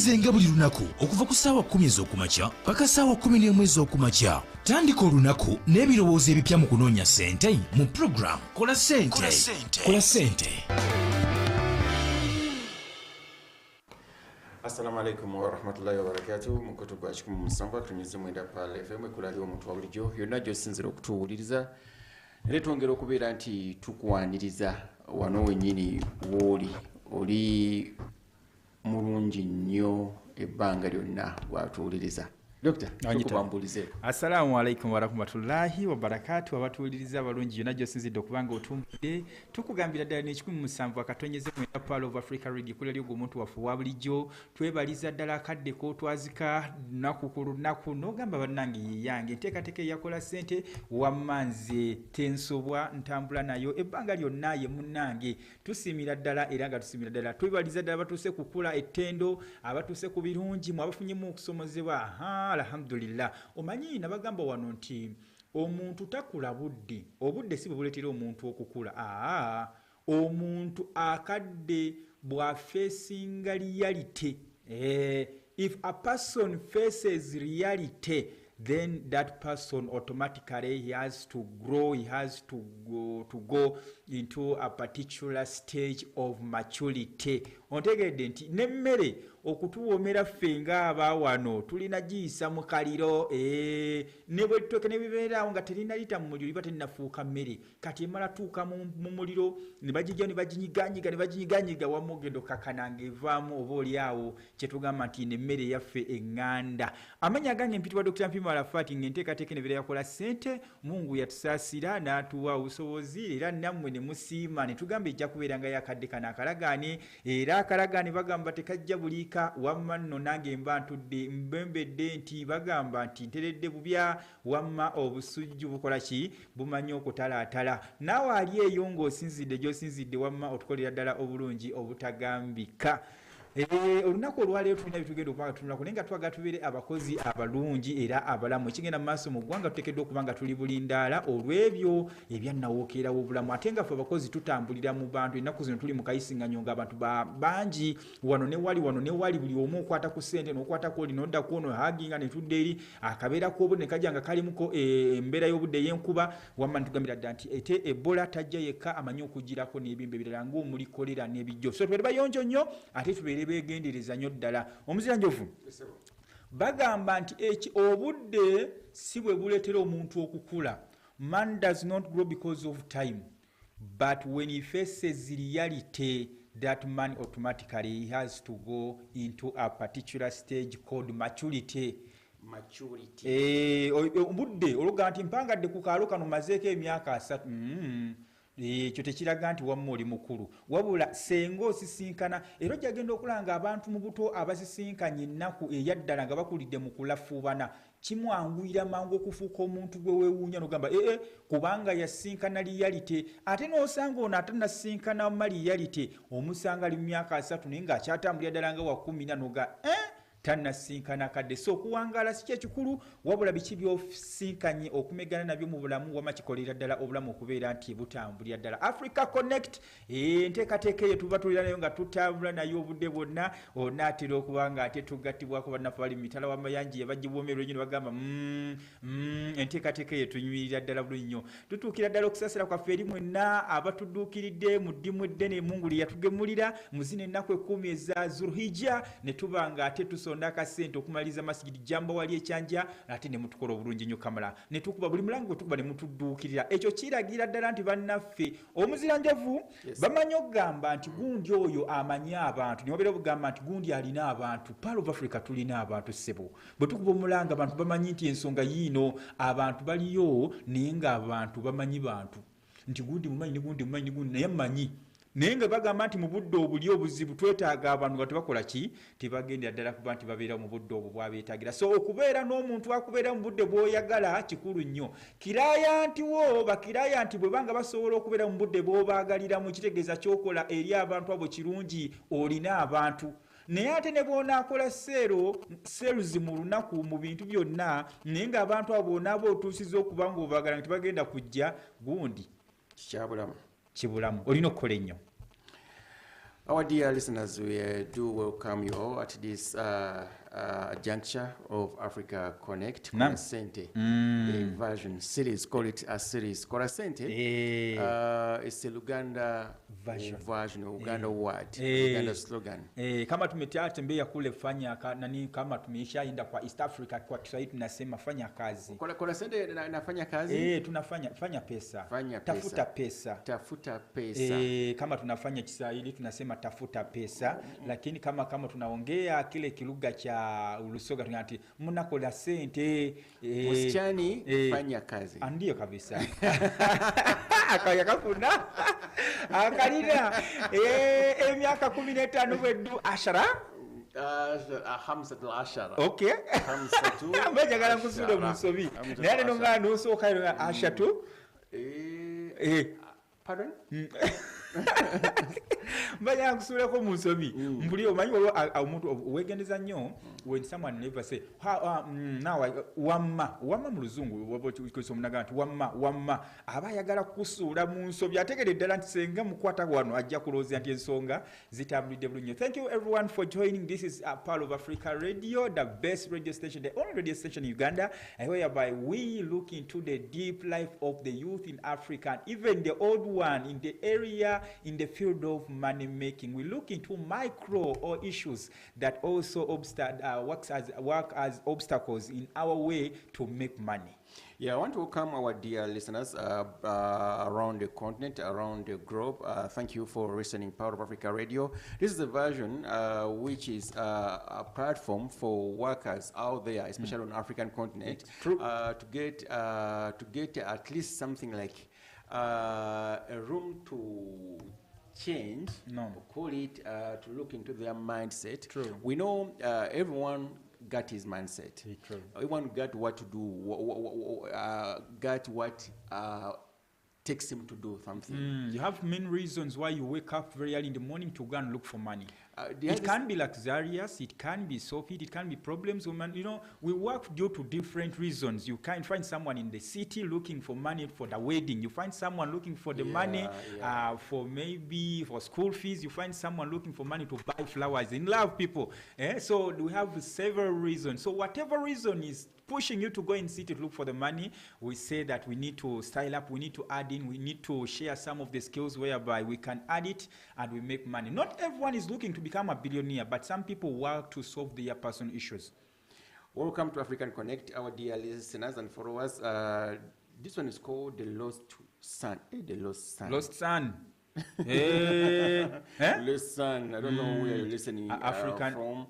tuwulizenga buli lunaku okuva ku ssaawa 10 ez'okumakya paka ssaawa 11 ez'okumakya. Tandika olunaku n'ebirowoozo ebipya mu kunoonya ssente mu program Kola Sente. Kola Sente. Assalamu alaikum wa rahmatullahi wa barakatuh. Mukoto gwa 17 tunyuze mwenda pale FM kulali omuntu wa bulijjo yonna gy'osinzira okutuwuliriza era twongera okubeera nti tukuwaniriza wano wennyini oli mulungi nnyo ebbanga lyonna bw'atuwuliriza. Doctor, tukubambulize. Assalamu alaikum wa rahmatullahi wa barakatuh. Abatuwuliriza abalungi yonna gy'osinzidde okubanga otumbudde tukugambira ddala n'ekikumi akatonyeze mwenda Pearl of Africa Radio kulali omuntu waffe wa bulijjo twebaliza ddala akadde k'otwazika lunaku ku lunaku n'ogamba bannange yeyange enteekateeka eyakola ssente wammanze tensobwa ntambula nayo ebbanga lyonna ye munnange tusiimira ddala era nga tusiimira ddala twebaliza ddala batuuse kukula ettendo abatuuse ku birungi mu abafunyemu okusomozebwa alhamdulillah. Omanyi nabagamba wano nti omuntu takula budde obudde si bubuletera omuntu okukula. Omuntu akadde bw'afeesinga reality. If a person faces reality, then that person automatically he has to grow, he has to go into a particular stage of maturity. Ontegedde nti nemmere okutuwomera ffe ng'aba wano tulina giyisa mu kaliro ne bwe ttooke ne bibeerawo nga terinayita mu muliro liba terinafuuka mmere kati emala tuuka mu muliro ne bagijja ne baginyiganyiga wamu ogenda okakananga evaamu oba oliawo kye tugamba nti nemmere yaffe eŋŋanda. Amanya gange mpitibwa Dr. Mpima ARAFAT ng'enteekateeka ne yakola ssente Mungu yatusaasira n'atuwa obusobozi era nammwe ne musiima ne tugamba ejja kubeera nga yakadde kana akalagaane era akalagaane bagamba tekajja buliika wamma nno nange mba ntudde mbembedde nti bagamba nti nteredde bubya wamma obusujju bukola ki bumanyi okutalaatala naawe ali eyo ng'osinzidde gy'osinzidde wamma otukolera ddala obulungi obutagambika. Olunaku olwaleero tulina bitugenda okubanga tunulako naye nga twaga tubeere abakozi abalungi era abalamu ekigenda mu maaso mu ggwanga tuteekeddwa okuba nga tuli bulindaala olw'ebyo ebyannawookerawo obulamu ate nga ffe abakozi tutambulira mu bantu ennaku zino tuli mu kayisiŋŋanyo ng'abantu bangi wano ne wali buli omu okwata ku ssente n'okwatako oli n'odda kwono haginga ne tudda eri akabeera k'obudde ne kajja nga kalimuko embeera y'obudde ey'enkuba wamma ne tugambira ddala nti ate Ebola tajja yekka amanyi okugirako n'ebimba ebirala ng'omuli kolera n'ebijjo so tubeere bayonjo nnyo ate tubeere begendereza nnyo ddala. Omuzira njovu bagamba nti obudde si bwe buleetera omuntu okukula. Man does not grow because of time, but when he faces reality that man automatically has to go into a particular stage called maturity. Obudde olugamba nti mpangadde ku kaalo kano mazeeko emyaka 3 ekyo tekiraga nti wamma oli mukulu wabula senga osisinkana era gyagenda okulanga abantu mu buto abasisinkanye ennaku eyaddala nga bakulidde mu kulafuubana kimwanguyira mangu okufuuka omuntu gwe weewuunya n'ogamba kubanga yasinkana reality ate n'osanga ono atanasinkana reality omusanga ali mu myaka 3 naye ng'akyatambulira ddala nga wa 10 n'oga tannasinkana kadde so okuwangaala si kyekikulu wabula biki by'osinkanye okumegana nabyo mu bulamu wama kikolera ddala obulamu okubeera nti butambulira ddala. Africa Connect enteekateeka eyo tuba tulira nayo nga tutambula nayo obudde bwonna onaatera okuba nga ate tugattibwako bannaffe bali mu mitala w'amayanja yabagibwomerwa ennyo ne bagamba enteekateeka eyo tunyumirira ddala bulungi nnyo tutuukira ddala okusaasira kwaffe eri mwenna abatudduukiridde mu ddimu eddene Mungu lye yatugemulira mu zino ennaku 10 eza Zulhijja ne tuba nga ate ndaka sente okumaliza masigidi jamba wali ekyanja ate ne mutukola obulungi nnyo kamala ne tukuba buli mulango gwe tukuba ne mutudduukirira ekyo kiragira ddala nti bannaffe omuzira ndevu bamanyi okugamba nti gundi oyo amanyi abantu ne wabeera bugamba nti gundi alina abantu. Pearl of Africa tulina abantu ssebo bwe tukuba omulanga abantu bamanyi nti ensonga yiino abantu baliyo naye ng'abantu bamanyi bantu nti gundi mumanyi ne gundi mumanyi gundi naye mmanyi naye nga bagamba nti mu budde obuli obuzibu twetaaga abantu nga tebakola ki tebagendera ddala kuba nti babeera mu budde obwo bwabeetaagira so okubeera n'omuntu akubeera mu budde bw'oyagala kikulu nnyo. Bakiraayanti bwe banga basobola okubeera mu budde bw'obaagaliramu kitegeeza kyokola eri abantu abo kirungi olina abantu naye ate ne bw'onaakola seeruzi mu lunaku mu bintu byonna naye ng'abantu abo bonaaba otuusiza okuba nga obaagala nti bagenda kujja gundi kyabulamu kibulamu olina okukola ennyo. Our dear listeners, we do welcome you all at this juncture of Africa Connect, Kola Sente, the version series, call it a series. Kola Sente, it's a Luganda version, Uganda word, Uganda slogan. Kama tumetembea kule fanya nani, kama tumeshaenda kwa East Africa, kwa Kiswahili tunasema fanya kazi. Kola Sente nafanya kazi? Tunafanya pesa. Tafuta pesa. Tafuta pesa. Kama tunafanya Kiswahili tunasema tafuta pesa, lakini kama tunaongea kile kilugha cha Ulusoga tunati muna Kola Sente, msichani fanya kazi. Ndio kabisa. Akaya kafuna. Akalina miaka 15 wedu 10 hamsatu ashara. Okay. Hamsatu. Mbaje ngala kusule musobi. Nane nonga nuso kaira ashatu. Pardon? Mbaya kusule ko musobi. Mbuli omanyi waliwo omuntu wegendeza nnyo when someone never say now wamma mu luzungu wabokikoso omunaga nti wamma aba yagala kusuula mu nsobi ategedde ddala nti senga mukwata wano ajja kulooza nti ensonga zitambulidde bulungi. Thank you everyone for joining. This is a part of Africa Radio, the best radio station, the only radio station in Uganda, whereby we look into the deep life of the youth in Africa, and even the old one in the area, in the field of money making. We look into micro or issues that also work as obstacles in our way to make money. Yeah, I want to welcome our dear listeners around the continent, around the globe. Thank you for listening Power of Africa Radio. This is a version which is a platform for workers out there, especially on African continent, to get at least something like a room to change, call it, to look into their mindset. True. We know everyone got his mindset. True. Everyone got what to do, got what takes him to do something. You have main reasons why you wake up very early in the morning to go and look for money. It can be luxurious, it can be soft, it can be problems. We work due to different reasons. You can find someone in the city looking for money for the wedding. You find someone looking for the money for school fees. You find someone looking for money to buy flowers. In love, people. So we have several reasons. So whatever reason is pushing you to go in city to look for the money, we say that we need to style up, we need to add in, we need to share some of the skills whereby we can add it and we make money. Not everyone is looking to become a billionaire, but some people work to solve their personal issues. Welcome to African Connect, our dear listeners and followers. This one is called The Lost Son. The Lost Son. Lost Son. Listen, I don't know where you're listening African, from.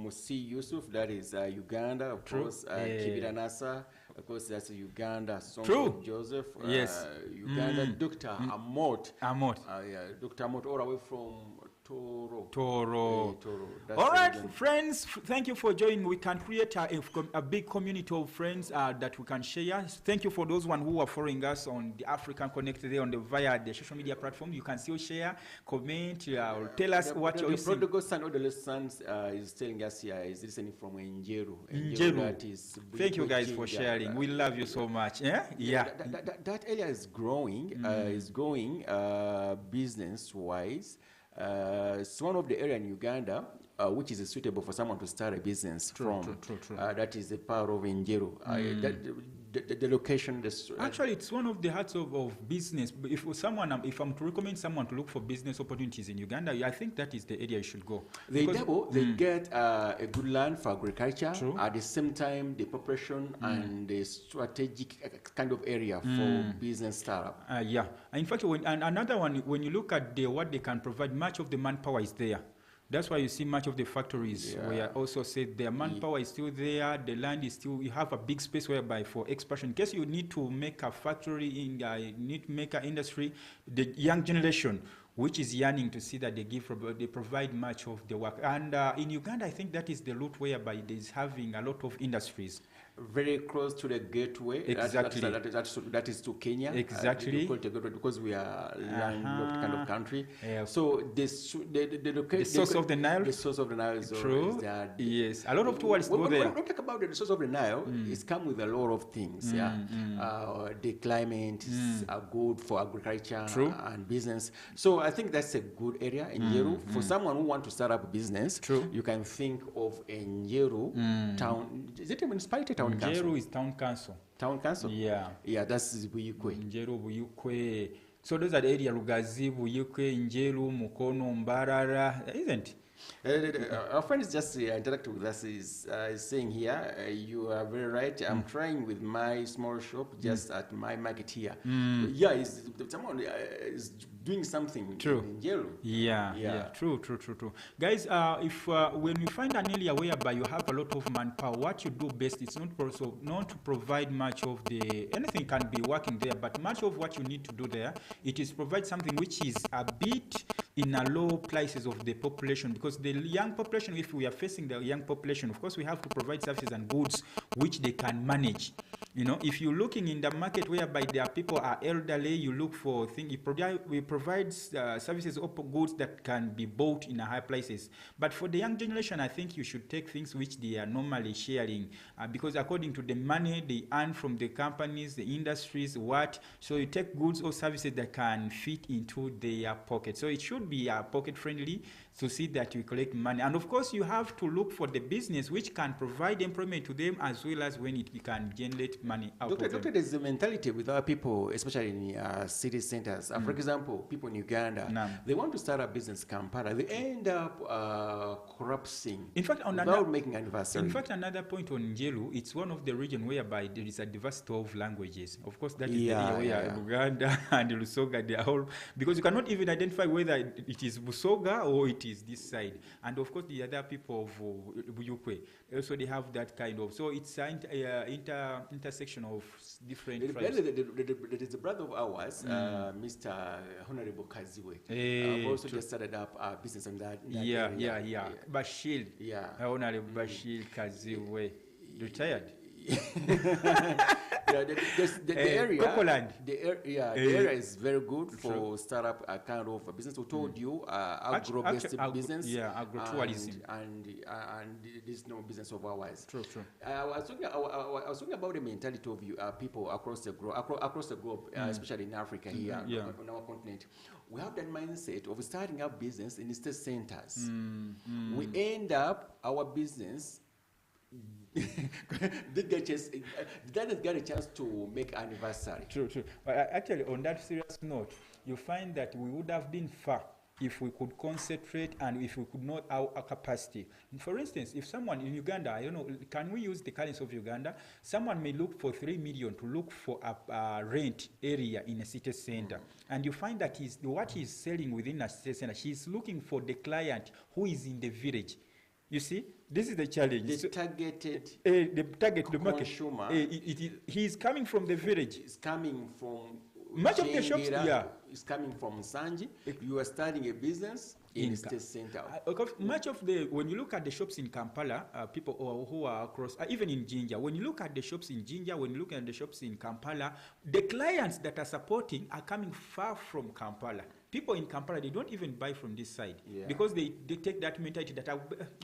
Musi Yusuf, that is Uganda, of course. Kibira Nasa, of course, that's Uganda. True. Joseph, yes. Uganda. Dr. Amot. Dr. Amot, all the way from Toro. All right, friends, thank you for joining. We can create a big community of friends that we can share. Thank you for those one who are following us on the African Connect there via the social media platform. You can still share, comment, or tell us what you're listening. The prodigal son or the lost sons is telling us here is listening from Njeru. Thank you guys for sharing. We love you so much. That area is growing, business-wise. It's one of the areas in Uganda which is suitable for someone to start a business from. True. That is the power of Njeru. The location. Actually, it's one of the hearts of business. If I'm to recommend someone to look for business opportunities in Uganda, I think that is the area you should go. They get a good land for agriculture. True. At the same time, the preparation and the strategic kind of area for business startup. In fact, another one, when you look at what they can provide, much of the manpower is there. That's why you see much of the factories where also said their manpower is still there, the land is still, you have a big space whereby for expansion. In case you need to make a factory, need to make an industry, the young generation, which is yearning to see that they provide much of the work. And in Uganda, I think that is the route whereby it is having a lot of industries. very close to the gateway. Exactly. That is to Kenya. Exactly. We call it a gateway because we are landlocked kind of country. Yeah. So the source of the Nile. The source of the Nile is True. there. Yes. A lot of tourists go there. When we talk about the source of the Nile, it's come with a lot of things. The climate is good for agriculture and business. So I think that's a good area in Njeru. For someone who wants to start up a business, you can think of a Njeru town. Is it a municipality? Town council. Njeru is town council. Town council? Yeah. Yeah, that's Buyukwe. Njeru, Buyukwe. So those are the area Lugazi, Buyukwe, Njeru, Mukono, Mbarara, isn't it? Our friend is just interacting with us. Is saying here, you are very right. I'm trying with my small shop just at my market here. Yeah, someone is doing something. True. In Njeru. Yeah. True. Guys, if when you find an area whereby you have a lot of manpower, what you do best is not to provide much of the anything can be working there, but much of what you need to do there, it is provide something which is a bit in a low places of the population, because the young population, if we are facing the young population, of course we have to provide services and goods which they can manage. You know, if you're looking in the market whereby there are people are elderly, you look for things. We provide services or goods that can be bought in a high places. But for the young generation, I think you should take things which they are normally sharing, because according to the money they earn from the companies, the industries, so you take goods or services that can fit into their pocket. So it should be pocket friendly to see that we collect money. And of course, you have to look for the business which can provide employment to them, as well as when it can generate money out of them. Doctor, there's a mentality with our people, especially in city centers. For example, people in Uganda, they want to start a business in Kampala. They end up collapsing without making anniversary. In fact, another point on Njeru, it's one of the regions whereby there is a diversity of languages. Of course, that is the area where Uganda and Lusoga, they are all, because you cannot even identify whether it is Busoga or it is this side. And of course, the other people of Buyukwe, also they have that kind of, so it's an intersection of different tribes. There is a brother of ours, Mr. Honorable Kaziwe, also just started up a business on that. Bashir. Honorable Bashir Kaziwe, retired. The area is very good for startup a kind of a business. We told you agro-based business, agro-tourism, and this no business of ours. True. I was talking about the mentality of people across the globe, especially in Africa here on our continent. We have that mindset of starting up business in state centers. We end up our business. Didn't get a chance to make anniversary. True. But actually, on that serious note, you find that we would have been far if we could concentrate and if we could know our capacity. For instance, if someone in Uganda, I don't know, can we use the currency of Uganda? Someone may look for 3 million to look for a rent area in a city center. And you find that what he's selling within a city center, she's looking for the client who is in the village. You see, this is the challenge. The targeted the market. Consumer. He is coming from the village. It's coming from much of the shops. It's coming from Sanji. You are starting a business in a state center. Much of when you look at the shops in Kampala, people who are across, even in Jinja, when you look at the shops in Jinja, when you look at the shops in Kampala, the clients that are supporting are coming far from Kampala. People in Kampala, they don't even buy from this side because they take that mentality that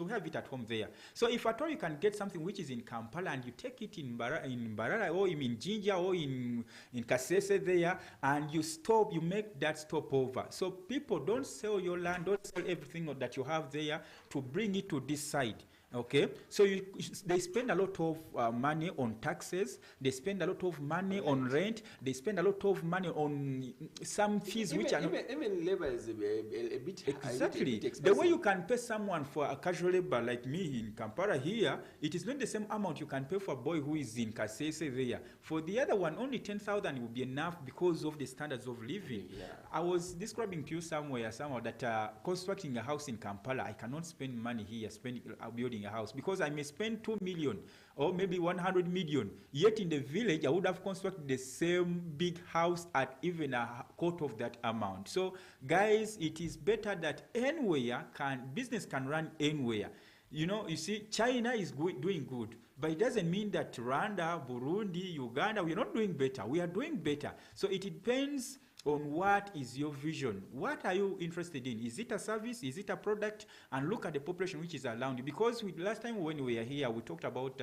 we have it at home there. So if at all you can get something which is in Kampala and you take it in Mbarara or in Jinja or in Kasese there, and you make that stopover. So people don't sell your land, don't sell everything that you have there to bring it to this side. Okay, so they spend a lot of money on taxes, they spend a lot of money on rent, they spend a lot of money on some fees which are not... Even labor is a bit exactly. A bit expensive. The way you can pay someone for a casual labor like me in Kampala here, it is not the same amount you can pay for a boy who is in Kasese there. For the other one, only 10,000 will be enough because of the standards of living. Yeah. I was describing to you somewhere that constructing a house in Kampala, I cannot spend money here, building a house, because I may spend 2 million or maybe 100 million, yet in the village I would have constructed the same big house at even a quarter of that amount. So guys, it is better that business can run anywhere. You know, you see, China is doing good, but it doesn't mean that Rwanda, Burundi, Uganda, we are not doing better. We are doing better. So it depends on what is your vision. What are you interested in? Is it a service? Is it a product? And look at the population which is around you. Because last time when we were here, we talked about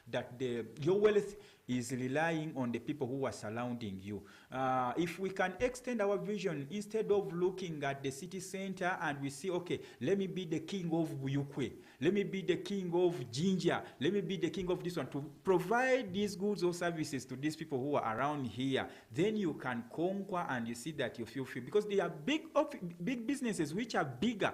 that your wealth is relying on the people who are surrounding you. If we can extend our vision, instead of looking at the city center and we see, okay, let me be the king of Buyukwe, let me be the king of Ginger, let me be the king of this one, to provide these goods or services to these people who are around here, then you can conquer and you see that you feel free. Because there are big businesses which are bigger,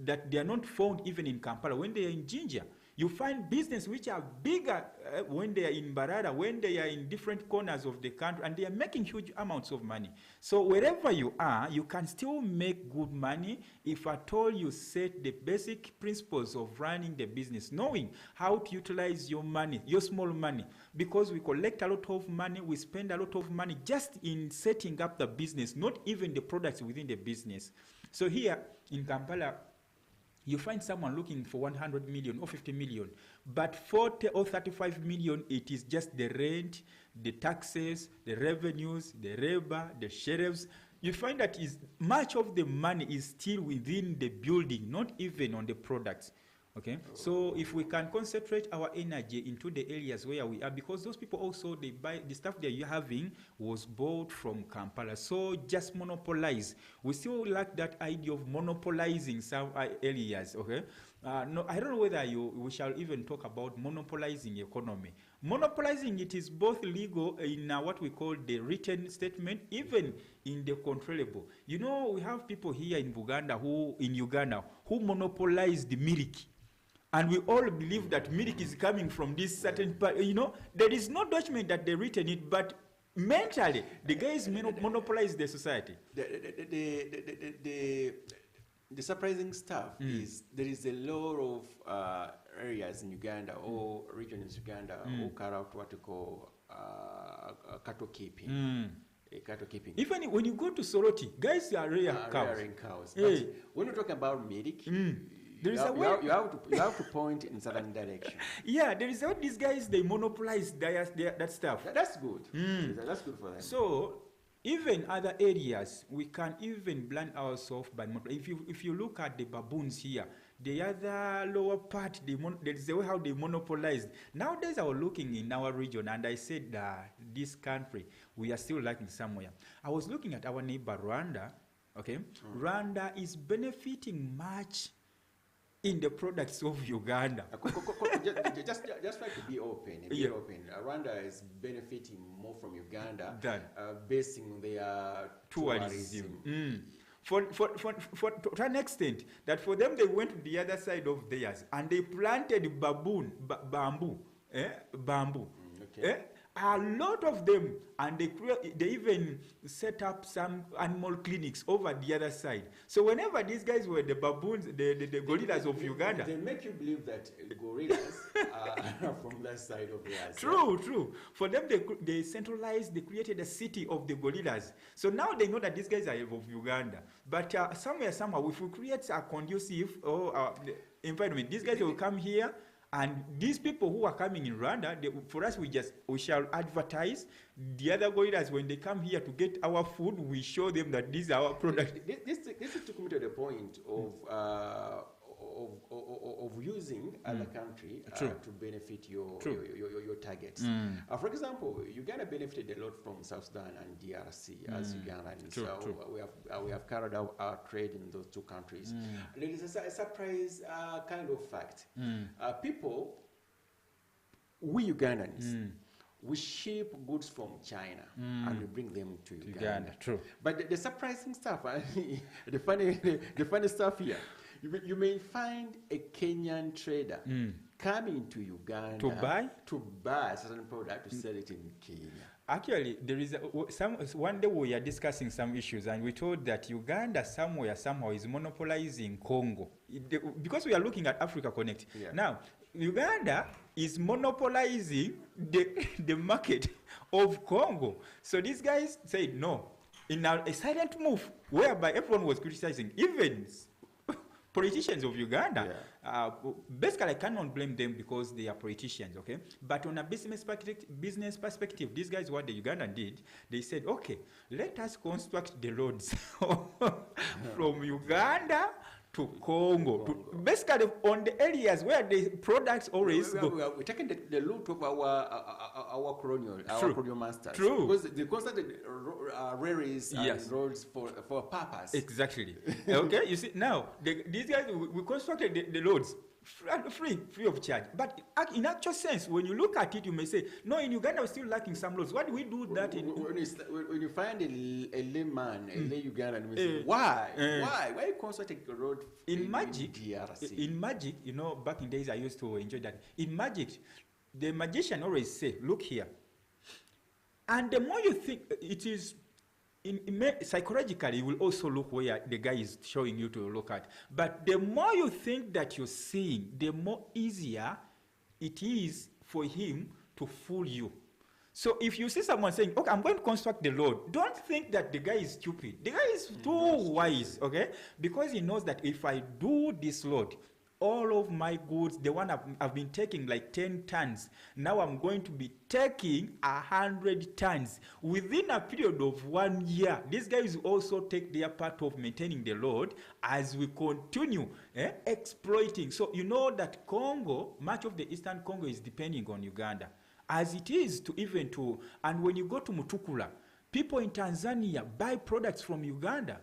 that they are not found even in Kampala. When they are in Ginger, you find business which are bigger when they are in Barara, when they are in different corners of the country, and they are making huge amounts of money. So wherever you are, you can still make good money if at all you set the basic principles of running the business, knowing how to utilize your money, your small money. Because we collect a lot of money, we spend a lot of money just in setting up the business, not even the products within the business. So here in Kampala, you find someone looking for 100 million or 50 million, but 40 or 35 million, it is just the rent, the taxes, the revenues, the labor, the sheriffs. You find that much of the money is still within the building, not even on the products. Okay, so if we can concentrate our energy into the areas where we are, because those people also, they buy the stuff they're having was bought from Kampala. So just monopolize. We still lack that idea of monopolizing some areas. Okay, no, I don't know whether we shall even talk about monopolizing economy. Monopolizing it is both legal in what we call the written statement, even in the controllable. You know, we have people here in Uganda who monopolize the milk. And we all believe that milk is coming from this certain part. You know, there is no document that they written it, but mentally, the guys monopolize the society. The surprising stuff is there is a lot of areas in Uganda or regions in Uganda who carry out what we call cattle keeping. Cattle keeping. Even when you go to Soroti, guys are rearing cows. But when you're talking about milk, there is you have to point in certain direction. Yeah, there is these guys, they monopolize that stuff. That's good. That's good for them. So even other areas, we can even blind ourselves by if you look at the baboons here, the other lower part, there is a way how they monopolized. Nowadays, I was looking in our region, and I said this country, we are still lacking somewhere. I was looking at our neighbor Rwanda. Okay, Rwanda is benefiting much in the products of Uganda. Just try to be open. Open. Rwanda is benefiting more from Uganda, basing their tourism. To an extent that for them they went to the other side of theirs and they planted bamboo. A lot of them, and they even set up some animal clinics over the other side. So whenever these guys were the baboons, the gorillas of Uganda, they make you believe that gorillas are from that side of theirs. True. For them, they centralized, they created a city of the gorillas. So now they know that these guys are of Uganda. But somehow, if we create a conducive environment, these guys will come here. And these people who are coming in Rwanda, for us, we shall advertise. The other gorillas, when they come here to get our food, we show them that these are our products. This took me to the point of using other country to benefit your targets. For example, Uganda benefited a lot from South Sudan and DRC as Uganda, and we have carried out our trade in those two countries. There is a surprise kind of fact. We Ugandans, we ship goods from China and we bring them to Uganda. True. But the surprising stuff, the funny stuff here, you may find a Kenyan trader coming to Uganda to buy a certain product to sell it in Kenya. Actually, there is one day we are discussing some issues, and we told that Uganda somehow is monopolizing Congo, because we are looking at Africa Connect. Yeah. Now, Uganda is monopolizing the market of Congo. So these guys said no, in a silent move, whereby everyone was criticizing, even politicians of Uganda, basically I cannot blame them because they are politicians, okay? But on a business perspective, these guys, what the Ugandan did, they said, okay, let us construct the roads from Uganda to Congo. Basically on the areas where the products always go. We're taking the route of our colonial masters. True. Because they constructed railways and roads for a purpose. Exactly. Okay, you see, now, these guys, we constructed the roads free of charge. But in actual sense, when you look at it, you may say, no, in Uganda, we're still lacking some roads. Why do we do that? When you find a layman, a lay Ugandan, we say, why? Why you construct a road in magic? DRC? In magic, you know, back in days, I used to enjoy that. In magic, the magician always say, look here. And the more you think it is, psychologically, you will also look where the guy is showing you to look at. But the more you think that you're seeing, the more easier it is for him to fool you. So if you see someone saying, okay, I'm going to construct the road, don't think that the guy is stupid. The guy is too wise, okay? Because he knows that if I do this road, all of my goods, the one I've been taking like 10 tons, now I'm going to be taking 100 tons. Within a period of 1 year, these guys also take their part of maintaining the road as we continue exploiting. So you know that Congo, much of the Eastern Congo is depending on Uganda. As it is and when you go to Mutukula, people in Tanzania buy products from Uganda.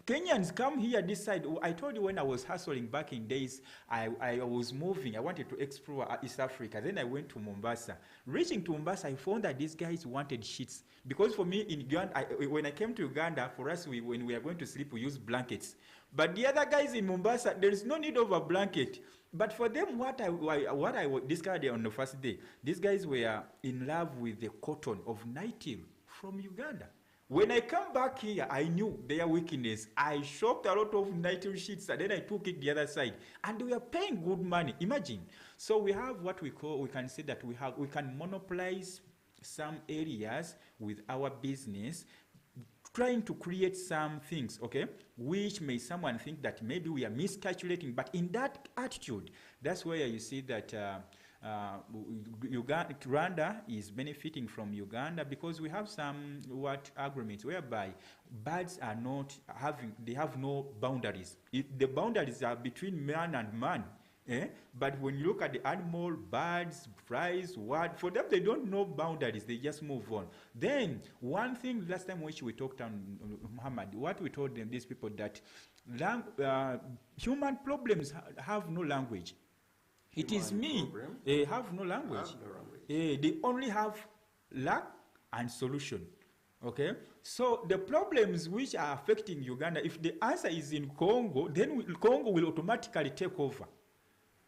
Kenyans come here this side. I told you when I was hustling back in days, I was moving. I wanted to explore East Africa. Then I went to Mombasa. Reaching to Mombasa, I found that these guys wanted sheets. Because for me, in Uganda, when I came to Uganda, for us, when we are going to sleep, we use blankets. But the other guys in Mombasa, there is no need of a blanket. But for them, what I discovered on the first day, these guys were in love with the cotton of Nightingale from Uganda. When I come back here, I knew their weakness. I shopped a lot of Nightingale sheets, and then I took it the other side. And we are paying good money. Imagine. So we have what we can say that we can monopolize some areas with our business, trying to create some things, okay, which may someone think that maybe we are miscalculating. But in that attitude, that's where you see that Rwanda is benefiting from Uganda, because we have some agreements whereby birds are not they have no boundaries. The boundaries are between man and man. But when you look at the animal, birds, flies, for them they don't know boundaries, they just move on. Then one thing last time which we talked on Muhammad, what we told them, these people, that human problems have no language. It is me. They have no language. They only have lack and solution. Okay? So the problems which are affecting Uganda, if the answer is in Congo, then Congo will automatically take over.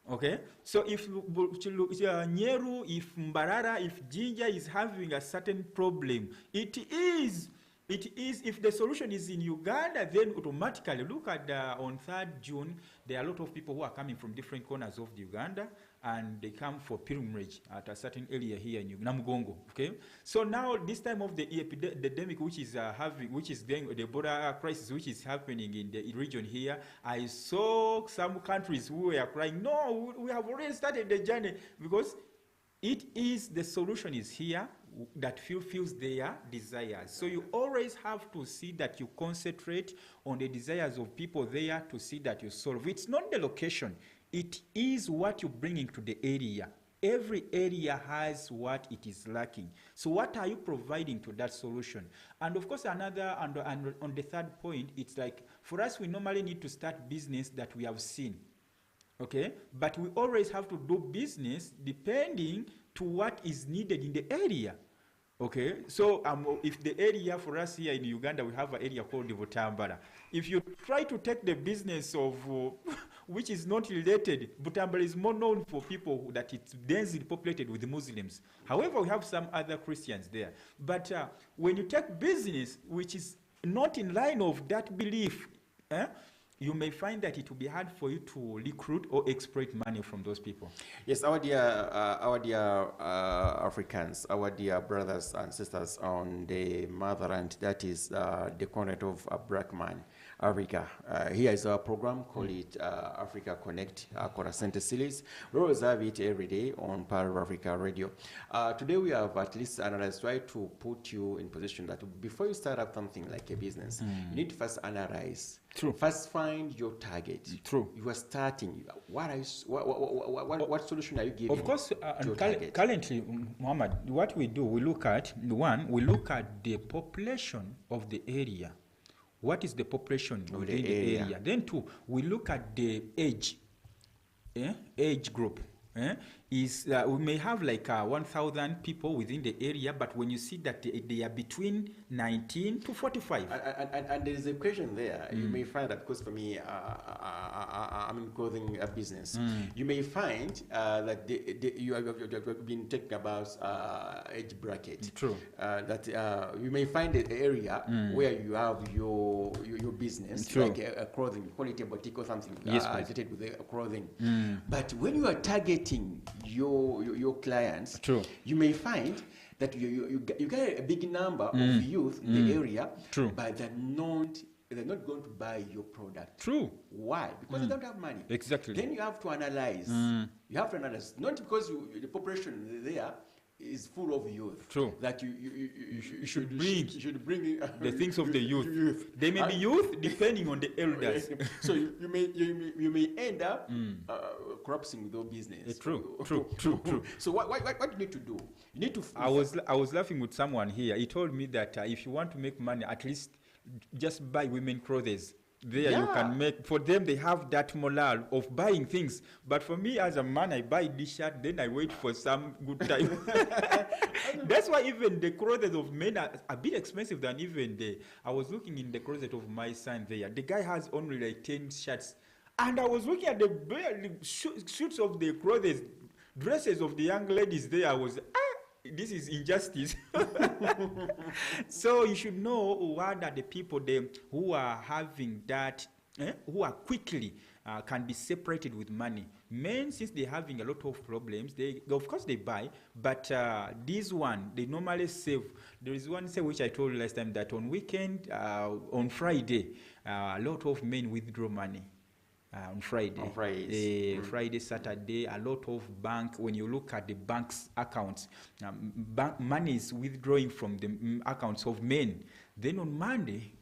Okay? So if Nyeru, if Mbarara, if Jinja is having a certain problem, it is, if the solution is in Uganda, then automatically, look at on 3rd June, there are a lot of people who are coming from different corners of the Uganda, and they come for pilgrimage at a certain area here in Namugongo. Okay, so now this time of the epidemic, which is the border crisis, which is happening in the region here, I saw some countries who were crying, no, we have already started the journey, because the solution is here that fulfills their desires. So you always have to see that you concentrate on the desires of people there to see that you solve. It's not the location. It is what you bring into the area. Every area has what it is lacking. So what are you providing to that solution? And of course, on the third point, it's like, for us, we normally need to start business that we have seen. Okay? But we always have to do business depending to what is needed in the area. Okay, so if the area for us here in Uganda, we have an area called the Butambala. If you try to take the business of which is not related, Butambala is more known for people that it's densely populated with the Muslims. However, we have some other Christians there. But when you take business which is not in line of that belief, you may find that it will be hard for you to recruit or exploit money from those people. Yes, our dear Africans, our dear brothers and sisters on the motherland, that is the continent of a black man. Africa. Here is our program, call it Africa Connect, Kola Sente series. We always have it every day on Power of Africa Radio. Today we have at least analyzed, try to put you in position that before you start up something like a business, you need to first analyze. True. First find your target. True. You are starting. What solution are you giving? Of course, to your target? currently, Muhammad, what we do, we look at we look at the population of the area. What is the population within the area? Then two, we look at the age group. We may have like 1,000 people within the area, but when you see that they are between 19 to 45. And there is a question there. You may find that, because for me, I'm in clothing business. You may find that you have been talking about age bracket. True. That you may find an area where you have your business, True. like a clothing, call it a boutique or something, Yes, related with the clothing. But when you are targeting your clients, True. you may find that you get a big number of youth in the area, True. but they're not going to buy your product. True. Why? Because they don't have money. Exactly. Then you have to analyze. You have to analyze, not because the population there is full of youth. True. That you should bring The things of the youth. They may be youth depending on the elders. So you may end up collapsing with your business. True. So what you need to do? You need to. I was laughing with someone here. He told me that if you want to make money, at least just buy women clothes. There you can make. For them, they have that morale of buying things. But for me, as a man, I buy this shirt, then I wait for some good time. That's why even the clothes of men are a bit expensive than even I was looking in the closet of my son there. The guy has only like 10 shirts. And I was looking at the suits of the clothes, dresses of the young ladies there. I was, this is injustice. So you should know what are the people who are having that, who are quickly can be separated with money. Men, since they're having a lot of problems, of course they buy, but this one, they normally save. There is one say which I told you last time, that on weekend, on Friday, a lot of men withdraw money. On Friday. Friday, Saturday, a lot of bank, when you look at the bank's accounts, money is withdrawing from the accounts of men. Then on Monday,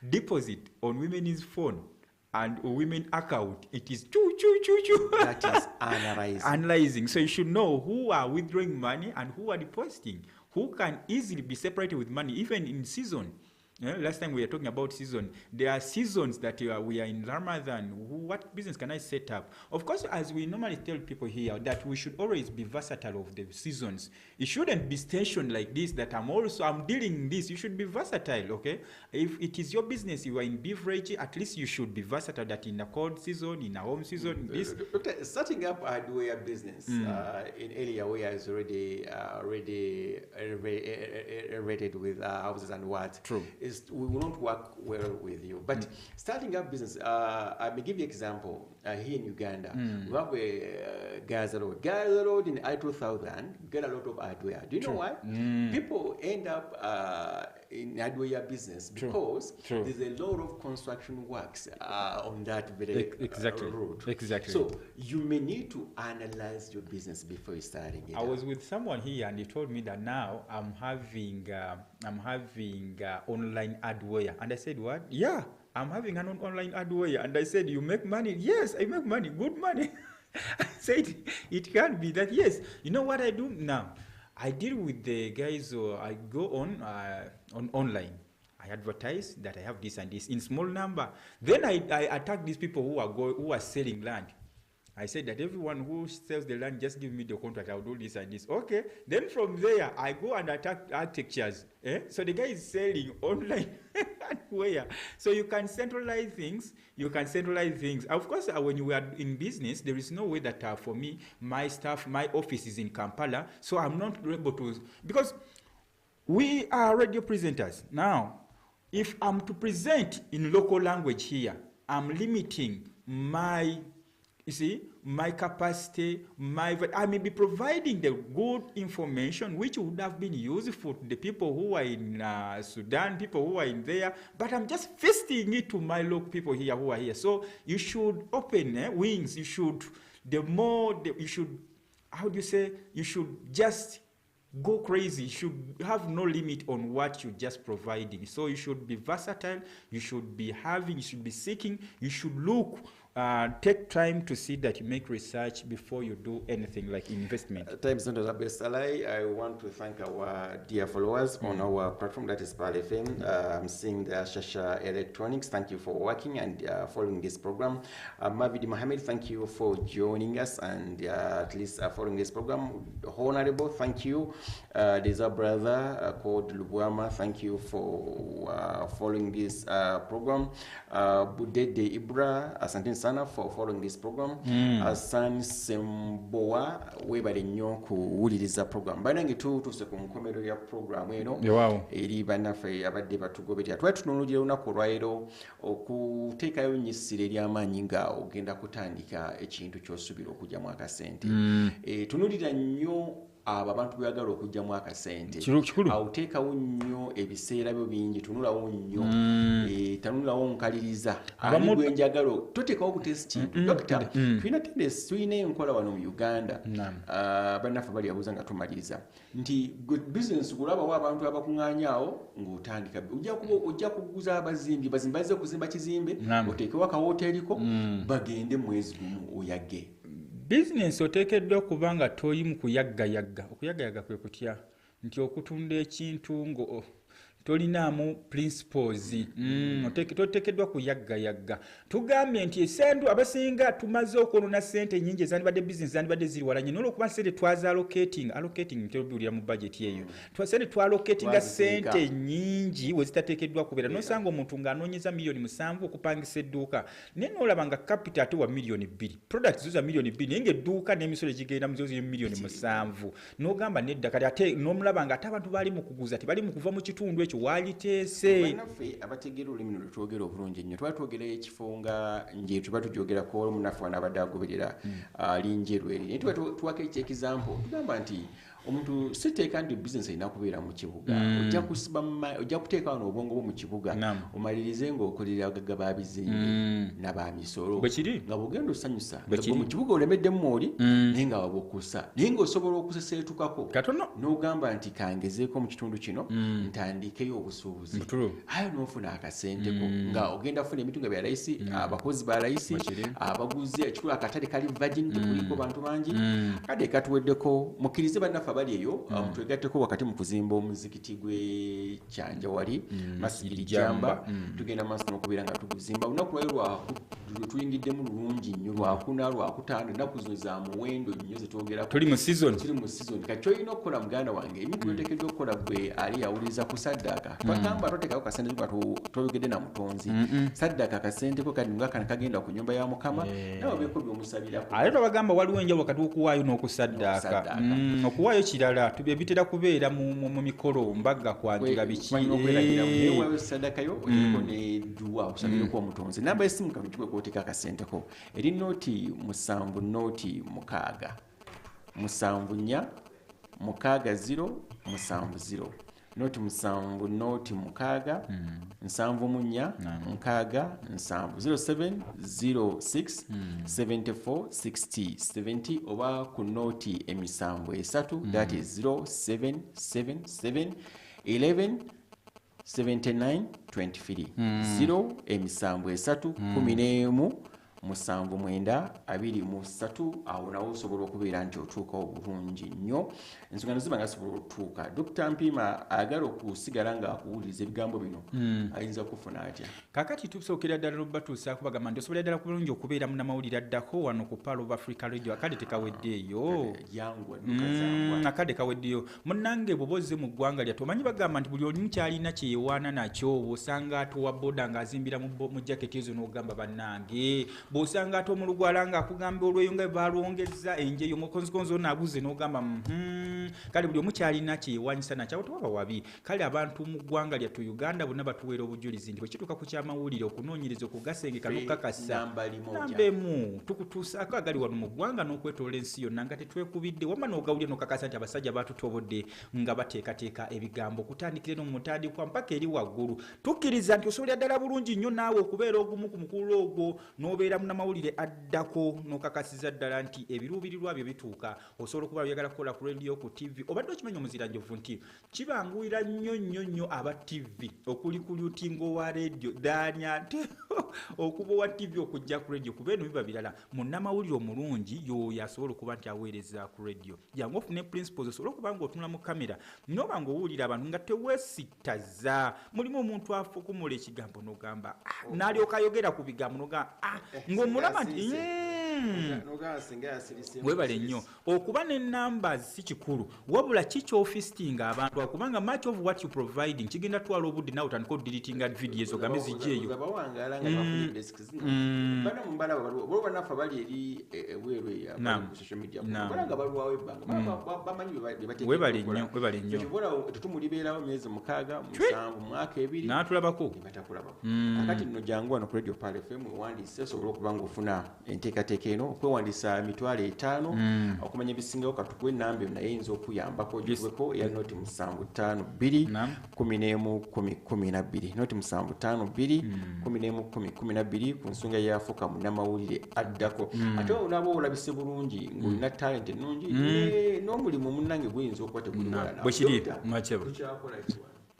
deposit on women's phone and women account, it is choo. That is analyzing. Analyzing. So you should know who are withdrawing money and who are depositing, who can easily be separated with money, even in season. Last time we were talking about season. There are seasons that we are in Ramadan. What business can I set up? Of course, as we normally tell people here, that we should always be versatile of the seasons. It shouldn't be stationed like this, that I'm dealing this. You should be versatile, okay? If it is your business, you are in beverage, at least you should be versatile, that in a cold season, in a home season, this. Doctor, starting up a hardware business in area where it's already rated with houses and what. True. We will not work well with you. But starting up business, I may give you an example. Here in Uganda, we have a Gaza Road in I-2000, get a lot of hardware. Do you know why? People end up in hardware business because there's a lot of construction works on that very road. Exactly. So you may need to analyze your business before you starting it. I was with someone here, and he told me that now I'm having online hardware, and I said, what? Yeah, I'm having an online hardware, and I said, you make money? Yes, I make money, good money. I said, it can't be that. Yes, you know what I do now? I deal with the guys, I go on online. I advertise that I have this and this in small number. Then I attack these people who are selling land. I said that everyone who sells the land, just give me the contract, I'll do this and this. Okay. Then from there, I go and attack architectures. So the guy is selling online where? So you can centralize things. Of course, when you are in business, there is no way that for me, my office is in Kampala. So I'm not able to, because we are radio presenters. Now, if I'm to present in local language here, I'm limiting my my capacity, I may be providing the good information which would have been useful to the people who are in Sudan, people who are in there, but I'm just feasting it to my local people here who are here. So you should open wings. You should, how do you say, you should just go crazy. You should have no limit on what you're just providing. So you should be versatile. You should be seeking. You should look. Take time to see that you make research before you do anything like investment. Times not the best ally. I want to thank our dear followers on our platform, that is Pal FM. I'm seeing the Shasha Electronics. Thank you for working and following this program. Mavid Mohammed, thank you for joining us and at least following this program. Honorable, thank you. There's a brother called Lubuama. Thank you for following this program. Budede Ibra, asante sana for following this program. Asan Semboa, webale nnyo kuwuliriza program. Banange tuse ku nkomero ya program eno. Eri bannaffe abadde batugoberera. Twali tunuulira olunaku olwaleero okuteekayo nnyisiro ery'amaanyi nga ogenda kutandika ekintu ky'osuubira okugyamu akasente. Tunuulira nnyo abo abantu byagala okujjamu akasente. Awuteekawo nnyo ebiseera byo bingi, tunulawo nnyo. Tanulawo nkaliriza. Ani gwe njagala toteekawo buteesi kintu. Dokita, tulina enkola wano mu Uganda. Bannaffe bali abuuza nga tumaliriza. Nti bizinesi kulabawo abantu abakuŋŋaanyaawo ng'otandika. Ojja kuguza abazimbi bazze kuzimba kizimbe, oteekewo akawoteeriko, bagende mwezi gumu oyagge. Business oteekeddwa kuba nga toyimu kuyaggayagga. Okuyaggayagga kwe kutya nti okutunda ekintu ngo tolinaamu principles. Toteekeddwa kuyaggayagga. Tugambye nti esente abasinga tumaze okwonona sente nnyingi ezandibadde business zandibadde ziri wala nnyo olwokuba sente twaza allocating ntebulira mu budget eyo. Sente twallocatinga sente nnyingi we zitateekeddwa kubeera. Nosanga omuntu ng'anoonyeza miliyoni 7 okupangisa edduuka. Naye n'olaba nga capital ate wa miliyoni 2. Products zo za miliyoni 2 naye ng'edduuka n'emisolo egigenda mu zo ziri miliyoni 7. N'ogamba nedda kati ate n'omulaba ng'ate abantu bali mu kuguza tebali mu kuva mu kitundu ekyo walitese. Bannaffe abategeera olulimi lwe twogera obulungi nnyo. Twatwogera ekifo nga njeru tuba tujoogerako munaffe wanabadde agoberera linjerweri. Naye tuwako ekyekisampo tugamba nti omuntu siteeka nti bizinesi erina kubeera mu kibuga. Ojja kuteeka wano obwongo bwo mu kibuga omalirize ng'okolera abagagga ba bizimbe n'abamisolo nga bw'ogenda osanyusa mu kibuga olemeddemu oli naye nga wabukusa naye ng'osobola okuseseetukako n'ogamba nti kangezeeko mu kitundu kino ntandikeyo obusuubuzi ayo n'ofuna akasenteko nga ogenda funa emitunga bya layisi abakozi ba layisi abaguzi ekikulu akatale kali vagin tekuliko bantu bangi kade katuweddeko mukkirize bannaffe abali eyo twegatteko wakati mu kuzimba omuzikiti gwe Kyanja wali Masjidi Jamba tugenda maaso n'okubeera nga tuguzimba olunaku lwayo tuyingiddemu lulungi nnyo lwakuna lwakutaano ennaku zino za muwendo nnyo zetwogerako tuli mu season kati kyolina okukola muganda wange emintu yoteekeddwa okukola gwe ali yawuliriza ku saddaaka twagamba toteekako kasente nga toyogedde na mutonzi saddaaka akasenteko kati nga kana kagenda ku nnyumba ya Mukama nawe obeeko by'omusabirako ate twabagamba waliwo enjawulo kati okuwaayo n'okusaddaaka okuwaayo kirala bitera kubeera mu mikolo mbaga kwanjula biki ewayo saddaaka yo oteeko ne duwa okusabirako omutonzi namba y'essimu kano tukwe kwoteeka akasenteko eri nooti 7 nooti 6 7 4 0 nooti 7 nooti 6 7 4 7 0706 74 60 70 oba ku nooti emisanvu 3 that is 0777 11 79 23 0 emisanvu 3 11 musanvu 9 23 awo nawo osobola okubeera nti otuuka obulungi nnyo ensonga ziba nga zisobola otuuka. Dr. Mpiima ayagala okusigala nga akuwuliriza ebigambo bino ayinza kufuna atya? Kakati tusookera ddala lubatuusa kubagamba nti osobola ddala bulungi okubeera munnamawulire addako wano ku Pal of Africa Radio akadde tekaweddeeyo akadde kaweddeyo munnange bw'oboze mu ggwanga lyattu omanyi bagamba nti buli olimu kyalina kyeyewaana nakyo osanga atuwa boda ng'azimbira mu jaketi ezo n'ogamba bannange bw'osanga ate omulugwala nga akugamba olweyo nga balwongeza enjeyo mukonzikonzo naabuze n'ogamba kale buli omu kyalina kyewanyisa nakyawo tewaba wabi kale abantu mu ggwanga lyattu Uganda bonna batuweera obujulizi nti bwe kituuka ku kyamawulire okunoonyereza okugasengeka n'okukakasa namba emu tukutuusaako agali wano mu ggwanga n'okwetoola ensi yonna nga tetwekubidde wamma n'ogawulire n'okakasa nti abasajja batutobodde nga bateekateeka ebigambo okutandikira no mu mutandikwa mpaka eri waggulu tukkiriza nti osobolera ddala bulungi nnyo naawe okubeera ogumu ku mukulu ogwo n'obeera munnamawulire addako n'okakasiza ddala nti ebiruubirirwa byo bituuka osobola okuba oyagala kukola ku radio ku TV obadde okimanya omuziranjovu nti kibanguira nnyo aba TV okuli ku lutingo wa radio danya nti okuba wa TV okujja ku radio kuba eno biba birala munnamawulire omulungi yoyo asobola okuba nti aweereza ku radio jangu ofune principles osobola okuba nga otunula mu kamera noba ng'owulira abantu nga teweesittaza mulimu omuntu afukumula ekigambo n'ogamba n'alyoka ayogera ku bigambo n'ogamba ng'omulaba nti webale nnyo okuba n'ennamba si kikulu wabula kikyofisitinga abantu akubanga much of what you providing kigenda twala obudde nawe otandika odiritinga videos ogambe zijja eyo webale nnyo tetumuliberawo myezi 6 7 mwaka 2 n'atulabako akati nno jangu wano ku Radio Pal FM wewandiise osobola okuba ng'ofuna enteekateeka eno okwewandiisa emitwalo 5 okumanya ebisingawo katukuwa ennamba eno naye eyinza okuyambako ogibweko eya noti 752 11 noti 752 11 ku nsonga yafuuka munnamawulire addako ate olaba olabise bulungi ng'olina talent ennungi n'omulimu munnange guyinza okuba tegulwala bwekiri mwakyebu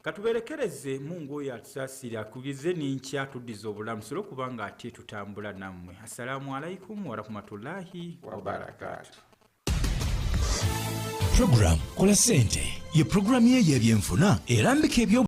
katuberekereze mungu oyo atusaasire akubize n'enkya tuddiza obulamu solo kubanga ate tutambula nammwe assalamu alaikum warahmatullahi wabarakatu Program Kola Sente ye programu ye y'ebyenfuna erambika ebyo